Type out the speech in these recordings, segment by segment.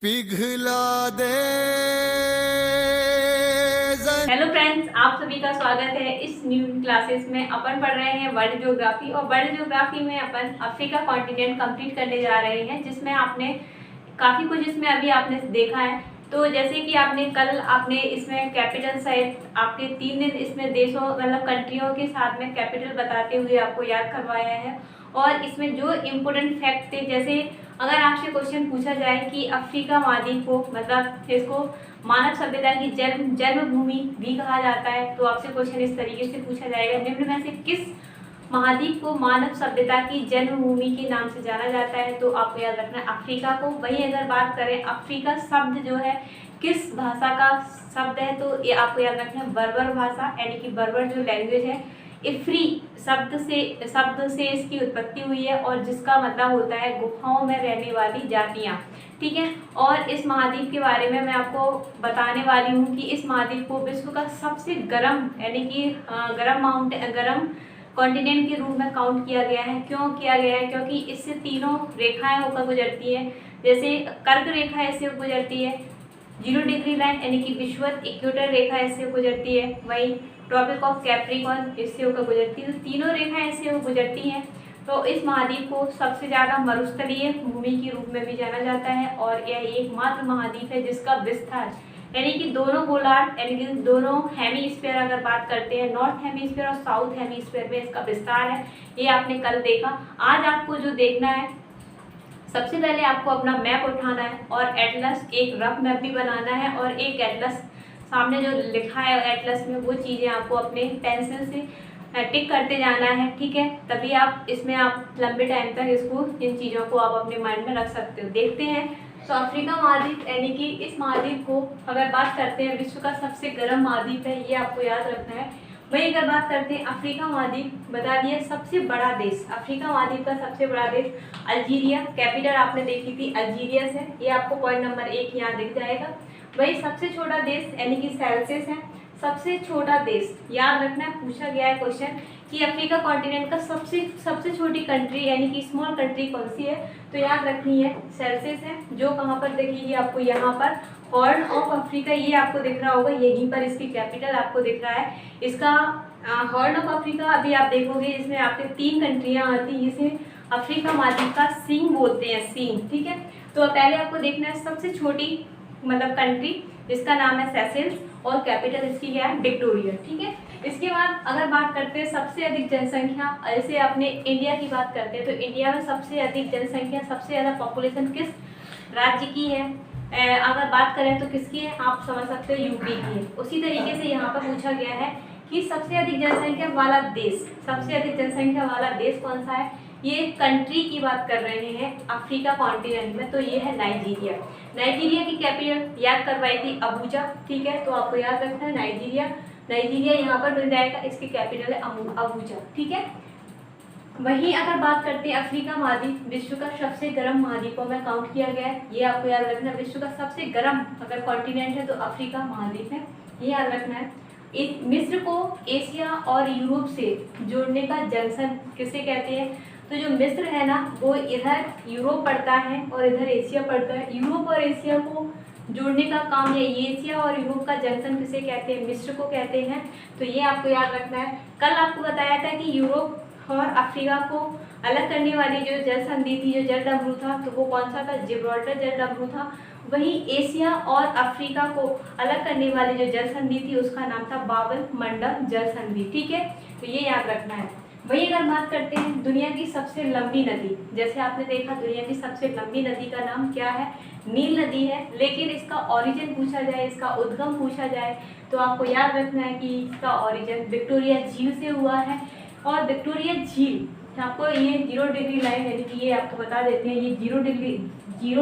पिघला दे। Hello friends, आप सभी का स्वागत है इस न्यू क्लासेस में। अपन पढ़ रहे हैं वर्ल्ड ज्योग्राफी और वर्ल्ड ज्योग्राफी में अपन अफ्रीका कॉन्टिनेंट कंप्लीट करने जा रहे हैं, जिसमें आपने काफ़ी कुछ इसमें अभी आपने देखा है। तो जैसे कि आपने इसमें कैपिटल सहित आपके 3 दिन इसमें देशों मतलब कंट्रियों के साथ में कैपिटल बताते हुए आपको याद करवाया है। और इसमें जो इम्पोर्टेंट फैक्ट थे, जैसे अगर आपसे क्वेश्चन पूछा जाए कि अफ्रीका महाद्वीप को मतलब इसको मानव सभ्यता की जन्मभूमि भी कहा जाता है, तो आपसे क्वेश्चन इस तरीके से पूछा जाएगा, निम्न में से किस महाद्वीप को मानव सभ्यता की जन्मभूमि के नाम से जाना जाता है? तो आपको याद रखना है अफ्रीका को। वही अगर बात करें अफ्रीका शब्द जो है किस भाषा का शब्द है, तो ये आपको याद रखना है बर्बर भाषा, यानी कि बर्बर जो लैंग्वेज है, इफ्री शब्द से इसकी उत्पत्ति हुई है, और जिसका मतलब होता है गुफाओं में रहने वाली जातियाँ। ठीक है। और इस महाद्वीप के बारे में मैं आपको बताने वाली हूँ कि इस महाद्वीप को विश्व का सबसे गर्म यानी कि गर्म कॉन्टिनेंट के रूप में काउंट किया गया है। क्यों किया गया है? क्योंकि इससे तीनों रेखाएं होकर गुजरती है। जैसे कर्क रेखा ऐसे गुजरती है, 0 डिग्री लाइन यानी कि विषुवत इक्वेटर रेखा ऐसे गुजरती है, वही ट्रॉपिक ऑफ कैप्रिकॉर्न इससे होकर गुजरती है। तो तीनों रेखाएं ऐसे गुजरती हैं। तो इस महाद्वीप को सबसे ज़्यादा मरुस्थलीय भूमि के रूप में भी जाना जाता है, और यह एकमात्र महाद्वीप है जिसका विस्तार यानी कि दोनों गोलार्ध यानी कि दोनों हेमीस्फीयर अगर बात करते हैं, नॉर्थ हेमीस्फीयर और साउथ हेमीस्फीयर में इसका विस्तार है। ये आपने कल देखा। आज आपको जो देखना है, सबसे पहले आपको अपना मैप उठाना है और एटलस एक रफ मैप भी बनाना है, और एक एटलस सामने जो लिखा है एटलस में वो चीज़ें आपको अपने पेंसिल से टिक करते जाना है। ठीक है, तभी आप लंबे टाइम तक इन चीज़ों को आप अपने माइंड में रख सकते हो। देखते हैं। तो अफ्रीका महाद्वीप यानी कि इस महाद्वीप को अगर बात करते हैं विश्व का सबसे गर्म महाद्वीप है, ये आपको याद रखना है। वही अगर बात करते हैं अफ्रीका महाद्वीप, बता दिया सबसे बड़ा देश, अफ्रीका महाद्वीप का सबसे बड़ा देश अल्जीरिया। कैपिटल आपने देखी थी अल्जीरिया से, ये आपको पॉइंट नंबर 1 यहाँ दिख जाएगा। वही सबसे छोटा देश यानी कि सेल्सियस है। सबसे छोटा देश याद रखना है, पूछा गया है क्वेश्चन कि अफ्रीका कॉन्टिनेंट का सबसे छोटी कंट्री यानी कि स्मॉल कंट्री कौन सी है, तो याद रखनी है सेल्सियस है, जो कहाँ पर दिखेगी आपको, यहाँ पर हॉर्न ऑफ अफ्रीका, ये आपको दिख रहा होगा, यहीं पर इसकी कैपिटल आपको दिख रहा है। इसका हॉर्न ऑफ अफ्रीका अभी आप देखोगे इसमें आपके 3 कंट्रियाँ आती हैं, इसे अफ्रीका महाद्वीप का सींग बोलते हैं, सींग। ठीक है। तो पहले आपको देखना है सबसे छोटी मतलब कंट्री, जिसका नाम है सेशेल्स, और कैपिटल इसकी क्या है, विक्टोरिया। ठीक है। इसके बाद अगर बात करते हैं सबसे अधिक जनसंख्या, ऐसे अपने इंडिया की बात करते हैं, तो इंडिया में सबसे अधिक जनसंख्या, सबसे ज़्यादा पॉपुलेशन किस राज्य की है? अगर बात करें तो किसकी है, आप समझ सकते हो यूपी की है। उसी तरीके से यहाँ पर पूछा गया है कि सबसे अधिक जनसंख्या वाला देश, सबसे अधिक जनसंख्या वाला देश कौन सा है? ये कंट्री की बात कर रहे हैं अफ्रीका कॉन्टिनेंट में, तो ये है नाइजीरिया। नाइजीरिया की कैपिटल याद करवाई थी अबूजा। ठीक है, तो आपको याद रखना है नाइजीरिया यहाँ पर मिल जाएगा, इसकी कैपिटल है अबूजा। ठीक है। वहीं अगर बात करते हैं अफ्रीका महाद्वीप विश्व का सबसे गर्म महाद्वीपों में काउंट किया गया है, ये आपको याद रखना है। विश्व का सबसे गर्म अगर कॉन्टिनेंट है तो अफ्रीका महाद्वीप है, ये याद रखना है। मिस्र को एशिया और यूरोप से जोड़ने का जंक्शन किसे कहते हैं? तो जो मिस्र है ना, वो इधर यूरोप पड़ता है और इधर एशिया पड़ता है। यूरोप और एशिया को जोड़ने का काम, या एशिया और यूरोप का जंक्शन किसे कहते हैं? मिस्र को कहते हैं। तो ये आपको याद रखना है। कल आपको बताया था कि यूरोप और अफ्रीका को अलग करने वाली जो जल संधि थी, जो जल डमरू था, तो वो कौन सा था? जिब्राल्टर जल डमरू था। वहीं एशिया और अफ्रीका को अलग करने वाली जो जल संधि थी, उसका नाम था बाबल मंडल जल संधि। ठीक है, तो ये याद रखना है। वही अगर बात करते हैं दुनिया की सबसे लंबी नदी, जैसे आपने देखा दुनिया की सबसे लंबी नदी का नाम क्या है? नील नदी है। लेकिन इसका ओरिजिन पूछा जाए, इसका उद्गम पूछा जाए, तो आपको याद रखना है कि इसका ओरिजिन विक्टोरिया झील से हुआ है। और विक्टोरिया झील आपको ये 0 डिग्री लाइन यानी कि ये आपको बता देते हैं, ये 0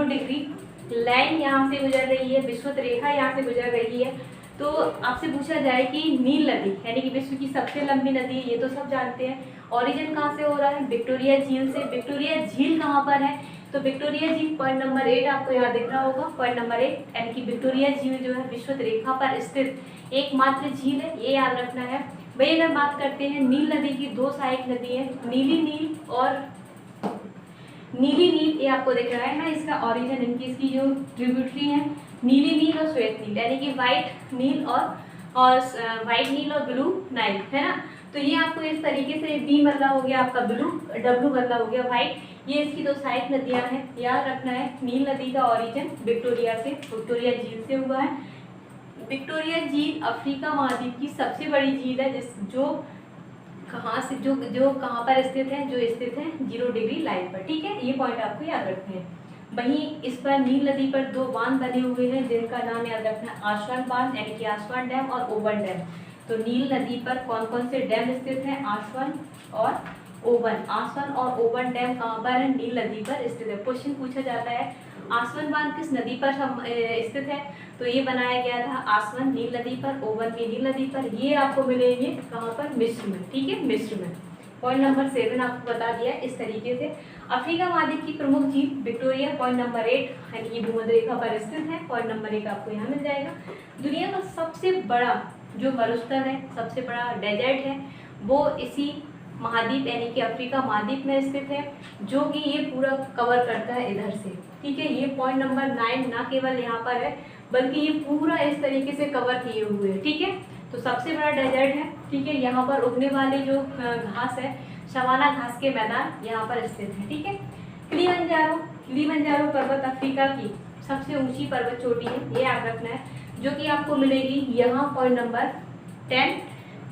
डिग्री लाइन यहाँ से गुजर रही है, विषुवत रेखा यहाँ से गुजर रही है। तो आपसे पूछा जाए कि नील नदी यानी कि विश्व की सबसे लंबी नदी है, ये तो सब जानते हैं। ओरिजिन कहाँ से हो रहा है? विक्टोरिया झील से। विक्टोरिया झील कहाँ पर है? तो विक्टोरिया झील पॉइंट नंबर 8 आपको यहाँ दिख रहा होगा, पॉइंट नंबर 8, यानी कि विक्टोरिया झील जो है विषुवत रेखा पर स्थित एकमात्र झील है, ये याद रखना है। वही अगर बात करते हैं नील नदी की, 2 सहायक नदी है, नीली नील और नीली नील ये आपको दिख रहा है ना, इसका ऑरिजिन, इनकी इसकी जो ट्रिब्यूटरी है नीली नील और श्वेत नील, यानी कि वाइट नील और वाइट नील और ब्लू नाइल, है ना। तो ये आपको इस तरीके से बी मतलब हो गया आपका ब्लू, डब्लू मतलब हो गया वाइट। ये इसकी दो सहायक नदियां हैं, याद रखना है। नील नदी का ऑरिजिन विक्टोरिया से, विक्टोरिया झील से हुआ है। विक्टोरिया झील अफ्रीका महाद्वीप की सबसे बड़ी झील है, जो कहाँ से जो कहाँ पर स्थित है, जो स्थित है 0 डिग्री लाइन पर, ठीक है। ये पॉइंट आपको याद रखते हैं। वहीं इस पर नील नदी पर 2 बांध बने हुए हैं, जिनका नाम याद रखना है आसवान बांध, यानी कि आसवान डैम और ओवन डैम। तो नील नदी पर कौन कौन से डैम स्थित हैं? आसवान और ओवन। आसवान और ओवन डैम कहाँ पर है? नील नदी पर स्थित है। क्वेश्चन पूछा जाता है आसवान बांध किस नदी पर स्थित है? तो ये बनाया गया था आसवान नील नदी पर, ओवन भी नील नदी पर। ये आपको मिलेंगे कहाँ पर? मिस्र में, ठीक है, मिस्र में। पॉइंट नंबर 7 आपको बता दिया इस तरीके से। अफ्रीका महाद्वीप की प्रमुख झील विक्टोरिया। पॉइंट नंबर 8 यानी कि भूमध्य रेखा पर स्थित है। पॉइंट नंबर 1 आपको यहाँ मिल जाएगा। दुनिया का सबसे बड़ा जो मरुस्थल है, सबसे बड़ा डेजर्ट है, वो इसी महाद्वीप यानी कि अफ्रीका महाद्वीप में स्थित है, जो कि ये पूरा कवर करता है इधर से, ठीक है। ये पॉइंट नंबर 9 ना केवल यहाँ पर है, बल्कि ये पूरा इस तरीके से कवर किए हुए हैं, ठीक है। तो सबसे बड़ा डेजर्ट है, ठीक है। यहाँ पर उगने वाले जो घास है, सवाना घास के मैदान यहाँ पर स्थित है, ठीक है। किलिमंजारो, किलिमंजारो पर्वत अफ्रीका की सबसे ऊंची पर्वत चोटी है, ये याद रखना है, जो कि आपको मिलेगी यहाँ। Point number 10।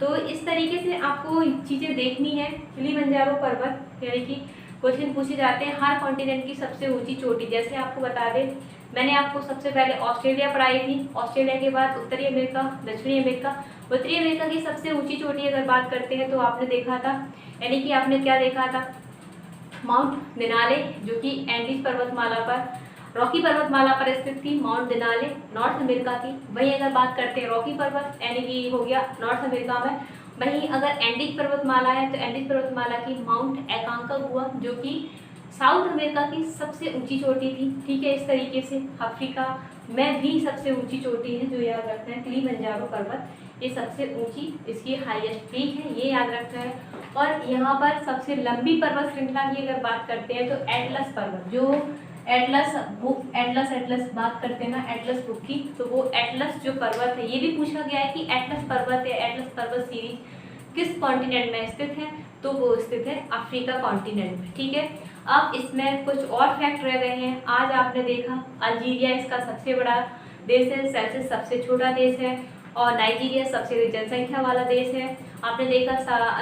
तो इस तरीके से आपको चीज़ें देखनी है। किलिमंजारो पर्वत यानी कि क्वेश्चन पूछे जाते हैं हर कॉन्टिनेंट की सबसे ऊंची चोटी। जैसे आपको बता दें, मैंने आपको सबसे पहले ऑस्ट्रेलिया पढ़ाई थी, ऑस्ट्रेलिया के बाद उत्तरी अमेरिका, दक्षिणी अमेरिका। उत्तरी अमेरिका की सबसे ऊंची चोटी अगर बात करते हैं तो आपने देखा था, यानी कि आपने क्या देखा था? माउंट देनाले, जो कि एंडीज पर्वतमाला पर, रॉकी पर्वतमाला पर स्थित थी। माउंट देनाले नॉर्थ अमेरिका की। वहीं अगर बात करते हैं रॉकी पर्वत, यानी कि हो गया नॉर्थ अमेरिका में। वहीं अगर एंडीज पर्वतमाला है तो एंडीज पर्वतमाला की माउंट एकांकागुआ, जो कि साउथ अमेरिका की सबसे ऊंची चोटी थी, ठीक है। इस तरीके से अफ्रीका में भी सबसे ऊंची चोटी है, जो याद रखना है किलिमंजारो पर्वत, ये सबसे ऊंची, इसकी हाईएस्ट पीक है, ये याद रखना है। और यहाँ पर सबसे लंबी पर्वत श्रृंखला की अगर बात करते हैं तो एटलस पर्वत, जो एटलस बुक, एटलस बात करते हैं ना एटलस बुक की, तो वो एटलस जो पर्वत है, ये भी पूछा गया है कि एटलस पर्वत या एटलस पर्वत सीरीज किस कॉन्टिनेंट में स्थित है? तो वो स्थित है अफ्रीका कॉन्टिनेंट में, ठीक है। अब इसमें कुछ और फैक्ट रह गए हैं। आज आपने देखा अल्जीरिया इसका सबसे बड़ा देश है, सेल्सियस सबसे छोटा देश है, और नाइजीरिया सबसे अधिक जनसंख्या वाला देश है। आपने देखा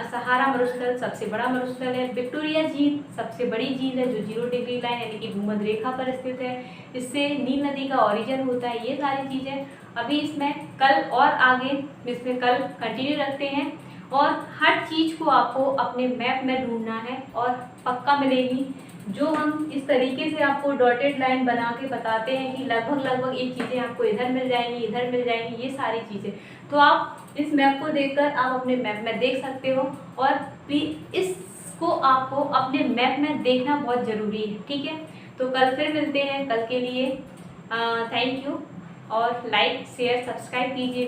सहारा मरुस्थल सबसे बड़ा मरुस्थल है। विक्टोरिया झील सबसे बड़ी झील है, जो 0 डिग्री लाइन यानी कि भूमध्य रेखा पर स्थित है। इससे नील नदी का ओरिजिन होता है। ये सारी चीज़ें अभी इसमें कल और आगे इसमें कल कंटिन्यू रखते हैं, और हर चीज़ को आपको अपने मैप में ढूंढना है और पक्का मिलेगी। जो हम इस तरीके से आपको डॉटेड लाइन बना के बताते हैं कि लगभग ये चीज़ें आपको इधर मिल जाएंगी, इधर मिल जाएंगी, ये सारी चीज़ें, तो आप इस मैप को देखकर आप अपने मैप में देख सकते हो। और इसको आपको अपने मैप में देखना बहुत ज़रूरी है, ठीक है। तो कल फिर मिलते हैं, कल के लिए थैंक यू, और लाइक शेयर सब्सक्राइब कीजिए।